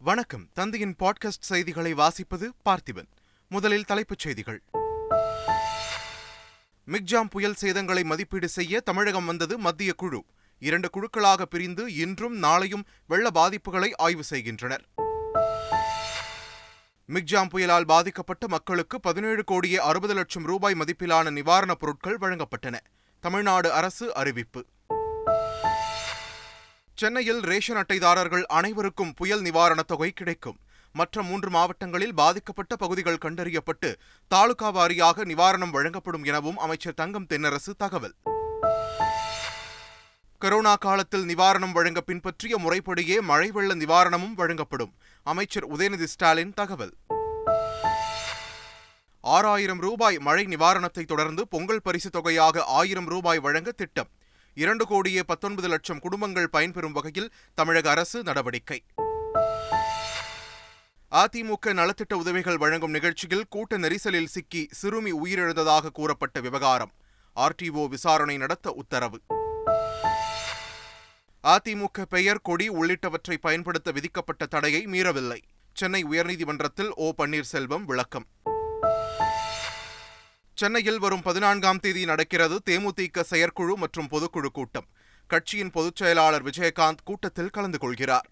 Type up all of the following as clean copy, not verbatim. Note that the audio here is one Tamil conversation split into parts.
வணக்கம். தந்தையின் பாட்காஸ்ட் செய்திகளை வாசிப்பது பார்த்திபன். முதலில் தலைப்புச் செய்திகள். மிக்ஜாம் புயல் சேதங்களை மதிப்பீடு செய்ய தமிழகம் வந்தது மத்திய குழு. 2 குழுக்களாக பிரிந்து இன்றும் நாளையும் வெள்ள பாதிப்புகளை ஆய்வு செய்கின்றனர். மிக்ஜாம் புயலால் பாதிக்கப்பட்ட மக்களுக்கு 17 கோடியே 60 லட்சம் ரூபாய் மதிப்பிலான நிவாரணப் பொருட்கள் வழங்கப்பட்டன. தமிழ்நாடு அரசு அறிவிப்பு. சென்னையில் ரேஷன் அட்டைதாரர்கள் அனைவருக்கும் புயல் நிவாரணத் தொகை கிடைக்கும். மற்ற 3 மாவட்டங்களில் பாதிக்கப்பட்ட பகுதிகள் கண்டறியப்பட்டு தாலுகா வாரியாக நிவாரணம் வழங்கப்படும் எனவும் அமைச்சர் தங்கம் தென்னரசு தகவல். கொரோனா காலத்தில் நிவாரணம் வழங்க பின்பற்றிய முறைப்படியே மழை வெள்ள நிவாரணமும் வழங்கப்படும். அமைச்சர் உதயநிதி ஸ்டாலின் தகவல். 6000 ரூபாய் மழை நிவாரணத்தை தொடர்ந்து பொங்கல் பரிசு தொகையாக 1000 ரூபாய் வழங்க திட்டம். 2 கோடியே 19 லட்சம் குடும்பங்கள் பயன்பெறும் வகையில் தமிழக அரசு நடவடிக்கை. அதிமுக நலத்திட்ட உதவிகள் வழங்கும் நிகழ்ச்சியில் கூட்ட நெரிசலில் சிக்கி சிறுமி உயிரிழந்ததாக கூறப்பட்ட விவகாரம். RTO விசாரணை நடத்த உத்தரவு. அதிமுக பெயர், கொடி உள்ளிட்டவற்றை பயன்படுத்த விதிக்கப்பட்ட தடையை மீறவில்லை. சென்னை உயர்நீதிமன்றத்தில் O. பன்னீர்செல்வம் விளக்கம். சென்னையில் வரும் 14ஆம் தேதி நடக்கிறது தேமுதிக செயற்குழு மற்றும் பொதுக்குழு கூட்டம். கட்சியின் பொதுச் செயலாளர் விஜயகாந்த் கூட்டத்தில் கலந்து கொள்கிறார்.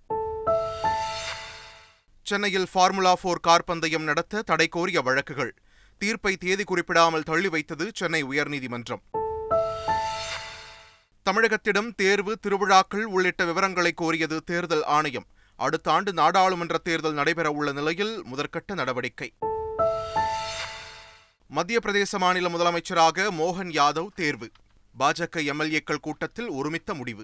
சென்னையில் ஃபார்முலா 4 கார் பந்தயம் நடத்த தடை கோரிய வழக்குகள். தீர்ப்பை தேதி குறிப்பிடாமல் தள்ளி வைத்தது சென்னை உயர்நீதிமன்றம். தமிழகத்திடம் தேர்வு, திருவிழாக்கள் உள்ளிட்ட விவரங்களை கோரியது தேர்தல் ஆணையம். அடுத்த ஆண்டு நாடாளுமன்ற தேர்தல் நடைபெறவுள்ள நிலையில் முதற்கட்ட நடவடிக்கை. மத்திய பிரதேச மாநில முதலமைச்சராக மோகன் யாதவ் தேர்வு. பாஜக MLA-க்கள் கூட்டத்தில் ஒருமித்த முடிவு.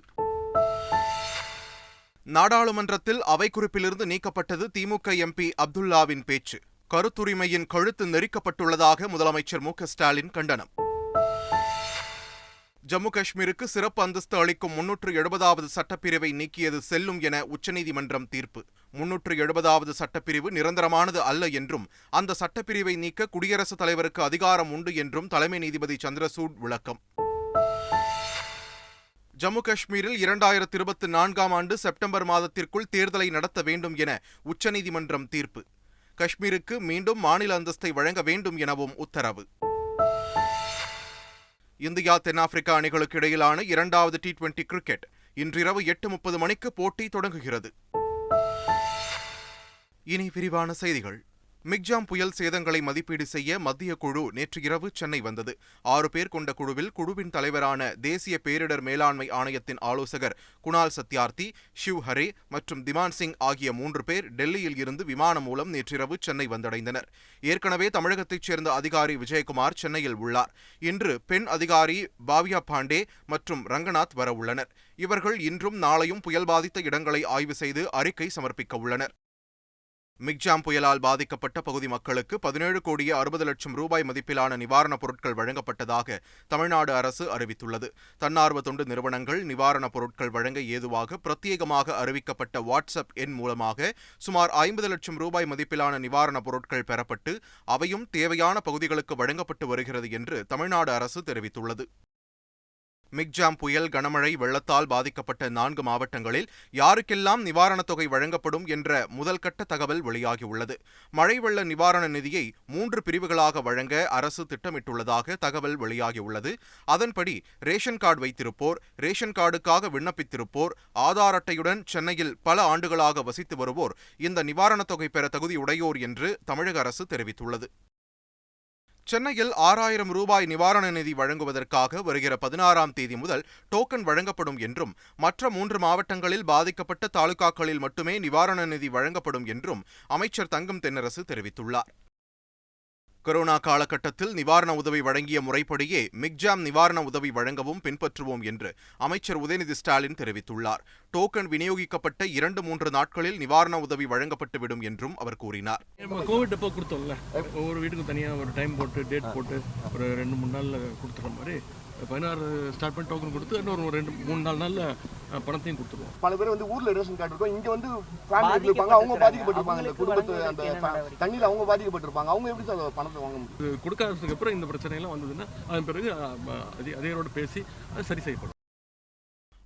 நாடாளுமன்றத்தில் அவை குறிப்பிலிருந்து நீக்கப்பட்டது திமுக MP அப்துல்லாவின் பேச்சு. கருத்துரிமையின் கழுத்து நெரிக்கப்பட்டுள்ளதாக முதலமைச்சர் மு.க. ஸ்டாலின் கண்டனம். ஜம்மு காஷ்மீருக்கு சிறப்பு அந்தஸ்து அளிக்கும் 370வது சட்டப்பிரிவை நீக்கியது செல்லும் என உச்சநீதிமன்றம் தீர்ப்பு. 370வது சட்டப்பிரிவு நிரந்தரமானது அல்ல என்றும் அந்த சட்டப்பிரிவை நீக்க குடியரசுத் தலைவருக்கு அதிகாரம் உண்டு என்றும் தலைமை நீதிபதி சந்திரசூட் விளக்கம். ஜம்மு காஷ்மீரில் 2024ஆம் ஆண்டு செப்டம்பர் மாதத்திற்குள் தேர்தலை நடத்த வேண்டும் என உச்சநீதிமன்றம் தீர்ப்பு. காஷ்மீருக்கு மீண்டும் மாநில அந்தஸ்தை வழங்க வேண்டும் எனவும் உத்தரவு. இந்தியா தென்னாப்பிரிக்கா அணிகளுக்கு இடையிலான 2வது T20 கிரிக்கெட் இன்றிரவு 8:30 மணிக்கு போட்டி தொடங்குகிறது. இனி விரிவான செய்திகள். மிக்ஜாம் புயல் சேதங்களை மதிப்பீடு செய்ய மத்திய குழு நேற்று இரவு சென்னை வந்தது. 6 பேர் கொண்ட குழுவில் குழுவின் தலைவரான தேசிய பேரிடர் மேலாண்மை ஆணையத்தின் ஆலோசகர் குணால் சத்யார்த்தி, ஷிவ் ஹரே மற்றும் திமான் சிங் ஆகிய 3 பேர் டெல்லியில் இருந்து விமானம் மூலம் நேற்றிரவு சென்னை வந்தடைந்தனர். ஏற்கனவே தமிழகத்தைச் சேர்ந்த அதிகாரி விஜயகுமார் சென்னையில் உள்ளார். இன்று பெண் அதிகாரி பாவ்யா பாண்டே மற்றும் ரங்கநாத் வரவுள்ளனர். இவர்கள் இன்றும் நாளையும் புயல் பாதித்த இடங்களை ஆய்வு செய்து அறிக்கை சமர்ப்பிக்க உள்ளனர். மிக்ஜாம் புயலால் பாதிக்கப்பட்ட பகுதி மக்களுக்கு 17 கோடியே 60 லட்சம் ரூபாய் மதிப்பிலான நிவாரணப் பொருட்கள் வழங்கப்பட்டதாக தமிழ்நாடு அரசு அறிவித்துள்ளது. தன்னார்வ தொண்டு நிறுவனங்கள் நிவாரணப் பொருட்கள் வழங்க ஏதுவாக பிரத்யேகமாக அறிவிக்கப்பட்ட வாட்ஸ்அப் எண் மூலமாக சுமார் 50 லட்சம் ரூபாய் மதிப்பிலான நிவாரணப் பொருட்கள் பெறப்பட்டு அவையும் தேவையான பகுதிகளுக்கு வழங்கப்பட்டு வருகிறது என்று தமிழ்நாடு அரசு தெரிவித்துள்ளது. மிக்ஜாம் புயல், கனமழை, வெள்ளத்தால் பாதிக்கப்பட்ட 4 மாவட்டங்களில் யாருக்கெல்லாம் நிவாரணத் தொகை வழங்கப்படும் என்ற முதல்கட்ட தகவல் வெளியாகியுள்ளது. மழை வெள்ள நிவாரண நிதியை 3 பிரிவுகளாக வழங்க அரசு திட்டமிட்டுள்ளதாக தகவல் வெளியாகியுள்ளது. அதன்படி ரேஷன் கார்டு வைத்திருப்போர், ரேஷன் கார்டுக்காக விண்ணப்பித்திருப்போர், ஆதார் அட்டையுடன் சென்னையில் பல ஆண்டுகளாக வசித்து வருவோர் இந்த நிவாரணத் தொகை பெற தகுதியுடையோர் என்று தமிழக அரசு தெரிவித்துள்ளது. சென்னையில் 6000 ரூபாய் நிவாரண நிதி வழங்குவதற்காக வருகிற 16ஆம் தேதி முதல் டோக்கன் வழங்கப்படும் என்றும் மற்ற 3 மாவட்டங்களில் பாதிக்கப்பட்ட தாலுகாக்களில் மட்டுமே நிவாரண நிதி வழங்கப்படும் என்றும் அமைச்சர் தங்கம் தென்னரசு தெரிவித்துள்ளார். கொரோனா காலகட்டத்தில் நிவாரண உதவி வழங்கிய முறைப்படியே மிக்ஜாம் நிவாரண உதவி வழங்கவும் பின்பற்றுவோம் என்று அமைச்சர் உதயநிதி ஸ்டாலின் தெரிவித்துள்ளார். டோக்கன் விநியோகிக்கப்பட்ட 2-3 நாட்களில் நிவாரண உதவி வழங்கப்பட்டுவிடும் என்றும் அவர் கூறினார். கோவிட் அப்போ கொடுத்தோம்ல, ஒவ்வொரு வீட்டுக்கும் தனியாக ஒரு டைம் போட்டு டேட் போட்டு ஒரு 2-3 நாளில் கொடுத்துற மாதிரி 16 ஸ்டார்ட் பண்ணி டோக்கன் கொடுத்து இன்னொரு 2-3 நாளில் பணத்தையும் கொடுத்துருவோம். பல பேர் வந்து ஊர்ல ரேஷன் கார்டு இருக்கும், இங்க வந்து ஃபேமிலி இருப்பாங்க, அவங்க பாதிக்கப்பட்டிருப்பாங்க, இந்த குடும்பத்து அந்த தண்ணியில் அவங்க பாதிக்கப்பட்டிருப்பாங்க, அவங்க எப்படி சார் பணத்தை வாங்க முடியும்? கொடுக்காததுக்கு அப்புறம் இந்த பிரச்சனைலாம் வந்ததுன்னா அதன் பிறகு அதிகாரியோடு பேசி அது சரி செய்யப்படும்.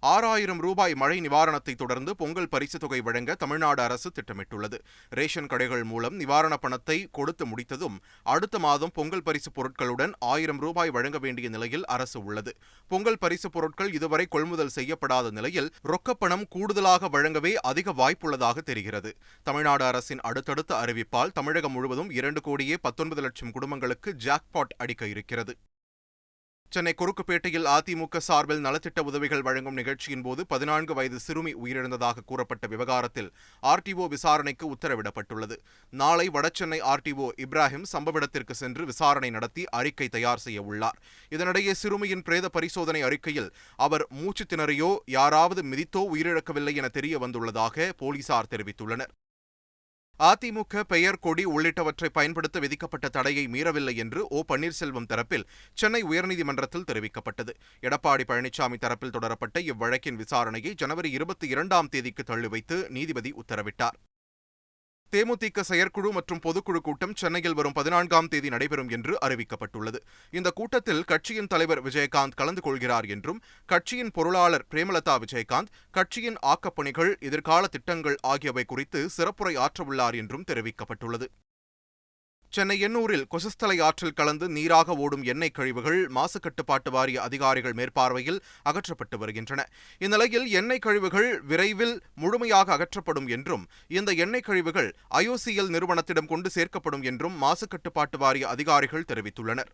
6,000 ரூபாய் மழை நிவாரணத்தை தொடர்ந்து பொங்கல் பரிசு தொகை வழங்க தமிழ்நாடு அரசு திட்டமிட்டுள்ளது. ரேஷன் கடைகள் மூலம் நிவாரண பணத்தை கொடுத்து முடித்ததும் அடுத்த மாதம் பொங்கல் பரிசு பொருட்களுடன் 1,000 ரூபாய் வழங்க வேண்டிய நிலையில் அரசு உள்ளது. பொங்கல் பரிசு பொருட்கள் இதுவரை கொள்முதல் செய்யப்படாத நிலையில் ரொக்கப்பணம் கூடுதலாக வழங்கவே அதிக வாய்ப்புள்ளதாக தெரிகிறது. தமிழ்நாடு அரசின் அடுத்தடுத்த அறிவிப்பால் தமிழகம் முழுவதும் 2,19,00,000 குடும்பங்களுக்கு ஜாக்பாட் அடிக்க இருக்கிறது. சென்னை குறுக்குப்பேட்டையில் அதிமுக சார்பில் நலத்திட்ட உதவிகள் வழங்கும் நிகழ்ச்சியின் போது 14 வயது சிறுமி உயிரிழந்ததாக கூறப்பட்ட விவகாரத்தில் ஆர்டிஓ விசாரணைக்கு உத்தரவிடப்பட்டுள்ளது. நாளை வடசென்னை ஆர்டிஓ இப்ராஹிம் சம்பவ இடத்திற்கு சென்று விசாரணை நடத்தி அறிக்கை தயார் செய்ய உள்ளார். இதனிடையே சிறுமியின் பிரேத பரிசோதனை அறிக்கையில் அவர் மூச்சு திணறியோ யாராவது மிதித்தோ உயிரிழக்கவில்லை என தெரிய வந்துள்ளதாக போலீசார் தெரிவித்துள்ளனர். அதிமுக பெயர், கொடி உள்ளிட்டவற்றை பயன்படுத்த விதிக்கப்பட்ட தடையை மீறவில்லை என்று ஓ. பன்னீர்செல்வம் தரப்பில் சென்னை உயர்நீதிமன்றத்தில் தெரிவிக்கப்பட்டது. எடப்பாடி பழனிசாமி தரப்பில் தொடரப்பட்ட இவ்வழக்கின் விசாரணையை ஜனவரி 22ஆம் தேதிக்கு தள்ளி வைத்து நீதிபதி உத்தரவிட்டார். தேமுதிக செயற்குழு மற்றும் பொதுக்குழு கூட்டம் சென்னையில் வரும் 14ஆம் தேதி நடைபெறும் என்று அறிவிக்கப்பட்டுள்ளது. இந்த கூட்டத்தில் கட்சியின் தலைவர் விஜயகாந்த் கலந்து கொள்கிறார் என்றும், கட்சியின் பொருளாளர் பிரேமலதா விஜயகாந்த் கட்சியின் ஆக்கப்பணிகள், எதிர்கால திட்டங்கள் ஆகியவை குறித்து சிறப்புரை ஆற்றவுள்ளார் என்றும் தெரிவிக்கப்பட்டுள்ளது. சென்னை எண்ணூரில் கொசஸ்தலை ஆற்றில் கலந்து நீராக ஓடும் எண்ணெய் கழிவுகள் மாசு கட்டுப்பாட்டு வாரிய அதிகாரிகள் மேற்பார்வையில் அகற்றப்பட்டு வருகின்றன. இந்நிலையில் எண்ணெய் கழிவுகள் விரைவில் முழுமையாக அகற்றப்படும் என்றும், இந்த எண்ணெய் கழிவுகள் IOCL நிறுவனத்திடம் கொண்டு சேர்க்கப்படும் என்றும் மாசு கட்டுப்பாட்டு வாரிய அதிகாரிகள் தெரிவித்துள்ளனர்.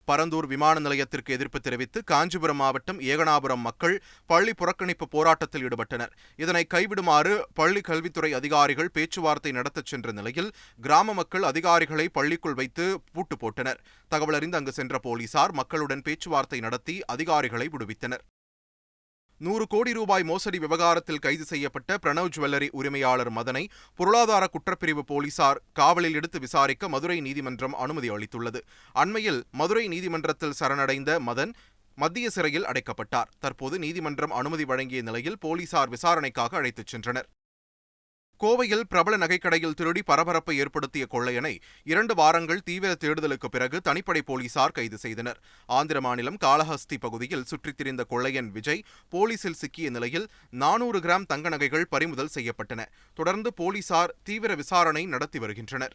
பரந்தூர் விமான நிலையத்திற்கு எதிர்ப்பு தெரிவித்து காஞ்சிபுரம் மாவட்டம் ஏகனாபுரம் மக்கள் பள்ளி புறக்கணிப்பு போராட்டத்தில் ஈடுபட்டனர். இதனை கைவிடுமாறு பள்ளி கல்வித்துறை அதிகாரிகள் பேச்சுவார்த்தை நடத்தச் சென்ற நிலையில் கிராம மக்கள் அதிகாரிகளை பள்ளிக்குள் வைத்து பூட்டு போட்டனர். தகவல் அறிந்து அங்கு சென்ற போலீசார் மக்களுடன் பேச்சுவார்த்தை நடத்தி அதிகாரிகளை விடுவித்தனர். 100 கோடி ரூபாய் மோசடி விவகாரத்தில் கைது செய்யப்பட்ட பிரணவ் ஜுவல்லரி உரிமையாளர் மதனை பொருளாதார குற்றப்பிரிவு போலீசார் காவலில் எடுத்து விசாரிக்க மதுரை நீதிமன்றம் அனுமதி அளித்துள்ளது. அண்மையில் மதுரை நீதிமன்றத்தில் சரணடைந்த மதன் மத்திய சிறையில் அடைக்கப்பட்டார். தற்போது நீதிமன்றம் அனுமதி வழங்கிய நிலையில் போலீசார் விசாரணைக்காக அழைத்துச் சென்றனர். கோவையில் பிரபல நகைக்கடையில் திருடி பரபரப்பை ஏற்படுத்திய கொள்ளையனை 2 வாரங்கள் தீவிர தேடுதலுக்கு பிறகு தனிப்படை போலீசார் கைது செய்தனர். ஆந்திர மாநிலம் காளஹஸ்தி பகுதியில் சுற்றித் திரிந்த கொள்ளையன் விஜய் போலீசில் சிக்கிய நிலையில் 400 கிராம் தங்க நகைகள் பறிமுதல் செய்யப்பட்டன. தொடர்ந்து போலீசார் தீவிர விசாரணை நடத்தி வருகின்றனர்.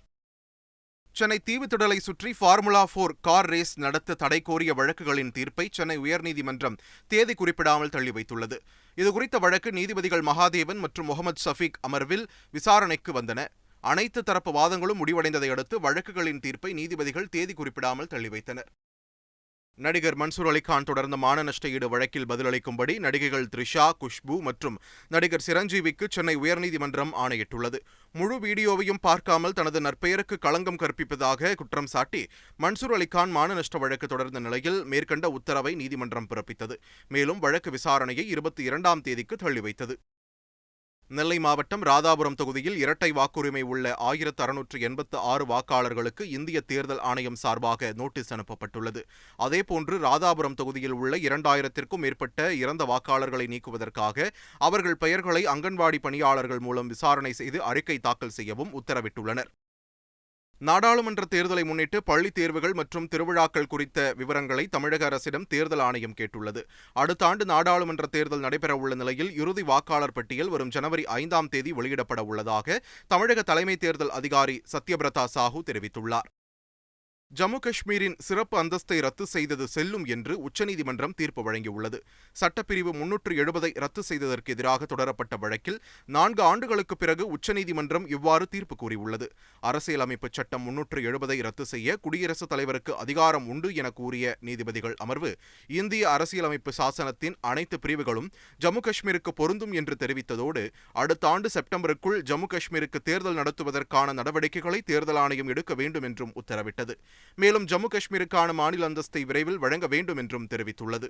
சென்னை தீவுத்திடலை சுற்றி ஃபார்முலா 4 கார் ரேஸ் நடத்த தடை கோரிய வழக்குகளின் தீர்ப்பை சென்னை உயர்நீதிமன்றம் தேதி குறிப்பிடாமல் தள்ளி வைத்துள்ளது. இதுகுறித்த வழக்கு நீதிபதிகள் மகாதேவன் மற்றும் முகமது ஷஃபீக் அமர்வில் விசாரணைக்கு வந்தன. அனைத்து தரப்பு வாதங்களும் முடிவடைந்ததை அடுத்து வழக்குகளின் தீர்ப்பை நீதிபதிகள் தேதி குறிப்பிடாமல் தள்ளி வைத்தனர். நடிகர் மன்சூர் அலிகான் தொடர்ந்த மான நஷ்ட ஈடு வழக்கில் பதிலளிக்கும்படி நடிகைகள் த்ரிஷா, குஷ்பு மற்றும் நடிகர் சிரஞ்சீவிக்கு சென்னை உயர்நீதிமன்றம் ஆணையிட்டுள்ளது. முழு வீடியோவையும் பார்க்காமல் தனது நற்பெயருக்கு களங்கம் கற்பிப்பதாக குற்றம் சாட்டி மன்சூர் அலிகான் மான நஷ்ட வழக்கு தொடர்ந்த நிலையில் மேற்கண்ட உத்தரவை நீதிமன்றம் பிறப்பித்தது. மேலும் வழக்கு விசாரணையை 22ஆம் தேதிக்கு தள்ளி வைத்தது. நெல்லை மாவட்டம் ராதாபுரம் தொகுதியில் இரட்டை வாக்குரிமை உள்ள 1686 வாக்காளர்களுக்கு இந்திய தேர்தல் ஆணையம் சார்பாக நோட்டீஸ் அனுப்பப்பட்டுள்ளது. அதேபோன்று ராதாபுரம் தொகுதியில் உள்ள 2000த்திற்கும் மேற்பட்ட இறந்த வாக்காளர்களை நீக்குவதற்காக அவர்கள் பெயர்களை அங்கன்வாடி பணியாளர்கள் மூலம் விசாரணை செய்து அறிக்கை தாக்கல் செய்யவும் உத்தரவிட்டுள்ளனர். நாடாளுமன்ற தேர்தலை முன்னிட்டு பள்ளித் தேர்வுகள் மற்றும் திருவிழாக்கள் குறித்த விவரங்களை தமிழக அரசிடம் தேர்தல் ஆணையம் கேட்டுள்ளது. அடுத்த ஆண்டு நாடாளுமன்ற தேர்தல் நடைபெறவுள்ள நிலையில் இறுதி வாக்காளர் பட்டியல் வரும் ஜனவரி 5ஆம் தேதி வெளியிடப்பட உள்ளதாக தமிழக தலைமை தேர்தல் அதிகாரி சத்யபிரதா சாஹூ தெரிவித்துள்ளார். ஜம்மு காஷ்மீரின் சிறப்பு அந்தஸ்தை ரத்து செய்தது செல்லும் என்று உச்சநீதிமன்றம் தீர்ப்பு வழங்கியுள்ளது. சட்டப்பிரிவு 370ஐ ரத்து செய்ததற்கு எதிராக தொடரப்பட்ட வழக்கில் 4 ஆண்டுகளுக்கு பிறகு உச்சநீதிமன்றம் இவ்வாறு தீர்ப்பு கூறியுள்ளது. அரசியலமைப்பு சட்டம் 370ஐ ரத்து செய்ய குடியரசுத் தலைவருக்கு அதிகாரம் உண்டு என கூறிய நீதிபதிகள் அமர்வு, இந்திய அரசியலமைப்பு சாசனத்தின் அனைத்து பிரிவுகளும் ஜம்மு காஷ்மீருக்கு பொருந்தும் என்று தெரிவித்ததோடு, அடுத்த ஆண்டு செப்டம்பருக்குள் ஜம்மு காஷ்மீருக்கு தேர்தல் நடத்துவதற்கான நடவடிக்கைகளை தேர்தல் ஆணையம் எடுக்க வேண்டும் என்றும் உத்தரவிட்டது. மேலும் ஜம்மு காஷ்மீருக்கான மாநில அந்தஸ்தை விரைவில் வழங்க வேண்டும் என்றும் தெரிவித்துள்ளது.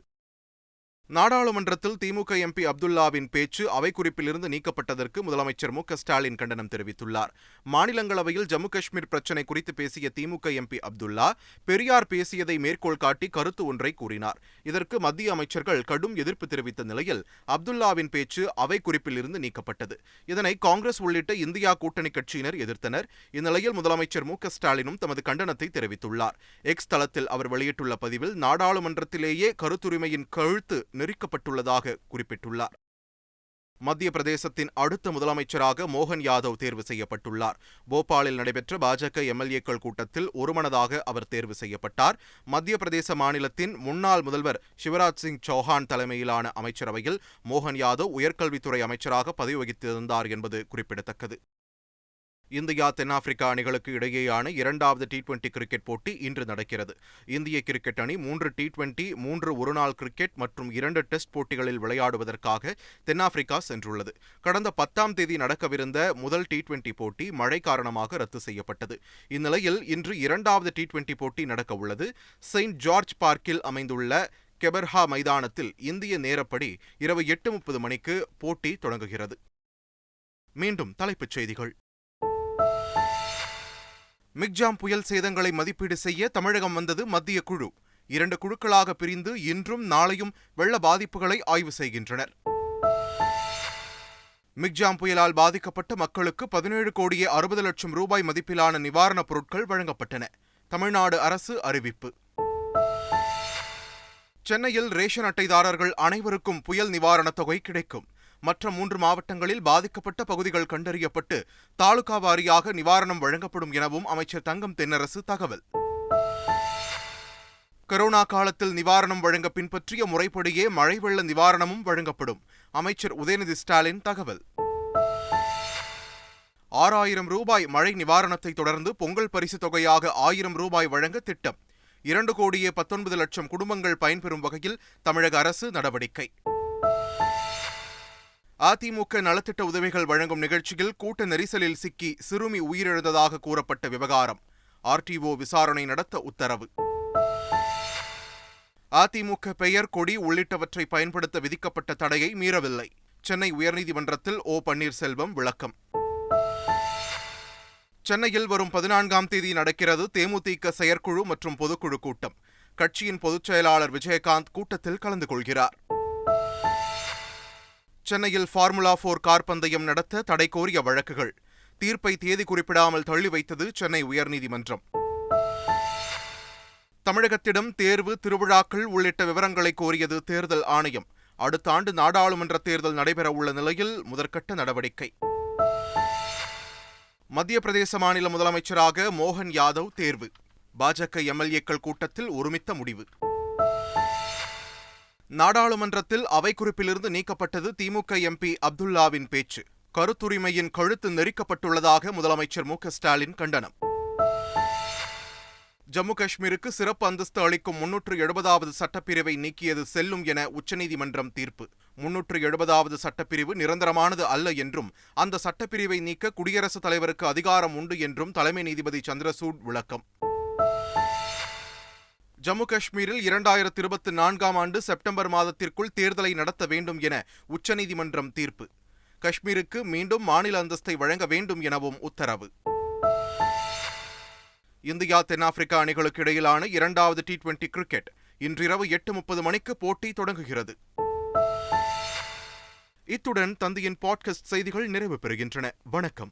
நாடாளுமன்றத்தில் திமுக எம்பி அப்துல்லாவின் பேச்சு அவை குறிப்பிலிருந்து நீக்கப்பட்டதற்கு முதலமைச்சர் மு க ஸ்டாலின் கண்டனம் தெரிவித்துள்ளார். மாநிலங்களவையில் ஜம்மு காஷ்மீர் பிரச்சினை குறித்து பேசிய திமுக எம்பி அப்துல்லா, பெரியார் பேசியதை மேற்கோள் காட்டி கருத்து ஒன்றை கூறினார். இதற்கு மத்திய அமைச்சர்கள் கடும் எதிர்ப்பு தெரிவித்த நிலையில் அப்துல்லாவின் பேச்சு அவை குறிப்பிலிருந்து நீக்கப்பட்டது. இதனை காங்கிரஸ் உள்ளிட்ட இந்தியா கூட்டணி கட்சியினர் எதிர்த்தனர். இந்நிலையில் முதலமைச்சர் மு க ஸ்டாலினும் தமது கண்டனத்தை தெரிவித்துள்ளார். எக்ஸ் தளத்தில் அவர் வெளியிட்டுள்ள பதிவில், நாடாளுமன்றத்திலேயே கருத்துரிமையின் கழுத்து நெருக்கப்பட்டுள்ளதாக குறிப்பிட்டுள்ளார். மத்திய பிரதேசத்தின் அடுத்த முதலமைச்சராக மோகன் யாதவ் தேர்வு செய்யப்பட்டுள்ளார். போபாலில் நடைபெற்ற பாஜக எம்எல்ஏக்கள் கூட்டத்தில் ஒருமனதாக அவர் தேர்வு செய்யப்பட்டார். மத்திய பிரதேச மாநிலத்தின் முன்னாள் முதல்வர் சிவராஜ் சிங் சௌஹான் தலைமையிலான அமைச்சரவையில் மோகன் யாதவ் உயர்கல்வித்துறை அமைச்சராக பதவி வகித்திருந்தார் என்பது குறிப்பிடத்தக்கது. இந்தியா தென்னாப்பிரிக்கா அணிகளுக்கு இடையேயான 2வது T20 கிரிக்கெட் போட்டி இன்று நடக்கிறது. இந்திய கிரிக்கெட் அணி 3 T20, 3 ஒருநாள் கிரிக்கெட் மற்றும் 2 டெஸ்ட் போட்டிகளில் விளையாடுவதற்காக தென்னாப்பிரிக்கா சென்றுள்ளது. கடந்த 10ஆம் தேதி நடக்கவிருந்த முதல் T20 போட்டி மழை காரணமாக ரத்து செய்யப்பட்டது. இந்நிலையில் இன்று 2வது T20 போட்டி நடக்க உள்ளது. செயின்ட் ஜார்ஜ் பார்க்கில் அமைந்துள்ள கெபர்ஹா மைதானத்தில் இந்திய நேரப்படி இரவு 8:30 மணிக்கு போட்டி தொடங்குகிறது. மீண்டும் தலைப்புச் செய்திகள். மிக்ஜாம் புயல் சேதங்களை மதிப்பீடு செய்ய தமிழகம் வந்தது மத்திய குழு. 2 குழுக்களாக பிரிந்து இன்றும் நாளையும் வெள்ள பாதிப்புகளை ஆய்வு செய்கின்றனர். மிக்ஜாம் புயலால் பாதிக்கப்பட்ட மக்களுக்கு 17 கோடியே 60 லட்சம் ரூபாய் மதிப்பிலான நிவாரணப் பொருட்கள் வழங்கப்பட்டன. தமிழ்நாடு அரசு அறிவிப்பு. சென்னையில் ரேஷன் அட்டைதாரர்கள் அனைவருக்கும் புயல் நிவாரணத் தொகை கிடைக்கும். மற்ற 3 மாவட்டங்களில் பாதிக்கப்பட்ட பகுதிகள் கண்டறியப்பட்டு தாலுகா வாரியாக நிவாரணம் வழங்கப்படும் எனவும் அமைச்சர் தங்கம் தென்னரசு தகவல். கொரோனா காலத்தில் நிவாரணம் வழங்க பின்பற்றிய முறைப்படியே மழை வெள்ள நிவாரணமும் வழங்கப்படும். அமைச்சர் உதயநிதி ஸ்டாலின் தகவல். 6000 ரூபாய் மழை நிவாரணத்தை தொடர்ந்து பொங்கல் பரிசு தொகையாக 1000 ரூபாய் வழங்க திட்டம். 2 கோடியே 19 லட்சம் குடும்பங்கள் பயன்பெறும் வகையில் தமிழக அரசு நடவடிக்கை. அதிமுக நலத்திட்ட உதவிகள் வழங்கும் நிகழ்ச்சியில் கூட்ட நெரிசலில் சிக்கி சிறுமி உயிரிழந்ததாக கூறப்பட்ட விவகாரம். RTO விசாரணை நடத்த உத்தரவு. அதிமுக பெயர், கொடி உள்ளிட்டவற்றை பயன்படுத்த விதிக்கப்பட்ட தடையை மீறவில்லை. சென்னை உயர்நீதிமன்றத்தில் O. பன்னீர்செல்வம் விளக்கம். சென்னையில் வரும் 14ஆம் தேதி நடக்கிறது தேமுதிக செயற்குழு மற்றும் பொதுக்குழு கூட்டம். கட்சியின் பொதுச் செயலாளர் விஜயகாந்த் கூட்டத்தில் கலந்து கொள்கிறார். சென்னையில் ஃபார்முலா 4 கார் பந்தயம் நடத்த தடை கோரிய வழக்குகள். தீர்ப்பை தேதி குறிப்பிடாமல் தள்ளி வைத்தது சென்னை உயர்நீதிமன்றம். தமிழகத்திடம் தேர்வு, திருவிழாக்கள் உள்ளிட்ட விவரங்களை கோரியது தேர்தல் ஆணையம். அடுத்த ஆண்டு நாடாளுமன்ற தேர்தல் நடைபெறவுள்ள நிலையில் முதற்கட்ட நடவடிக்கை. மத்திய பிரதேச மாநில முதலமைச்சராக மோகன் யாதவ் தேர்வு. பாஜக எம்எல்ஏக்கள் கூட்டத்தில் ஒருமித்த முடிவு. நாடாளுமன்றத்தில் அவை குறிப்பிலிருந்து நீக்கப்பட்டது திமுக MP அப்துல்லாவின் பேச்சு. கருத்துரிமையின் கழுத்து நெரிக்கப்பட்டுள்ளதாக முதலமைச்சர் மு.க. ஸ்டாலின் கண்டனம். ஜம்மு காஷ்மீருக்கு சிறப்பு அந்தஸ்து அளிக்கும் 370வது சட்டப்பிரிவை நீக்கியது செல்லும் என உச்சநீதிமன்றம் தீர்ப்பு. 370வது சட்டப்பிரிவு நிரந்தரமானது அல்ல என்றும் அந்த சட்டப்பிரிவை நீக்க குடியரசுத் தலைவருக்கு அதிகாரம் உண்டு என்றும் தலைமை நீதிபதி சந்திரசூட் விளக்கம். ஜம்மு காஷ்மீரில் 2024ஆம் ஆண்டு செப்டம்பர் மாதத்திற்குள் தேர்தலை நடத்த வேண்டும் என உச்சநீதிமன்றம் தீர்ப்பு. காஷ்மீருக்கு மீண்டும் மாநில அந்தஸ்தை வழங்க வேண்டும் எனவும் உத்தரவு. இந்தியா தென்னாப்பிரிக்கா அணிகளுக்கு இடையிலான 2வது T20 கிரிக்கெட் இன்றிரவு 8:30 மணிக்கு போட்டி தொடங்குகிறது. இத்துடன் தந்தையின் பாட்காஸ்ட் செய்திகள் நிறைவு பெறுகின்றன. வணக்கம்.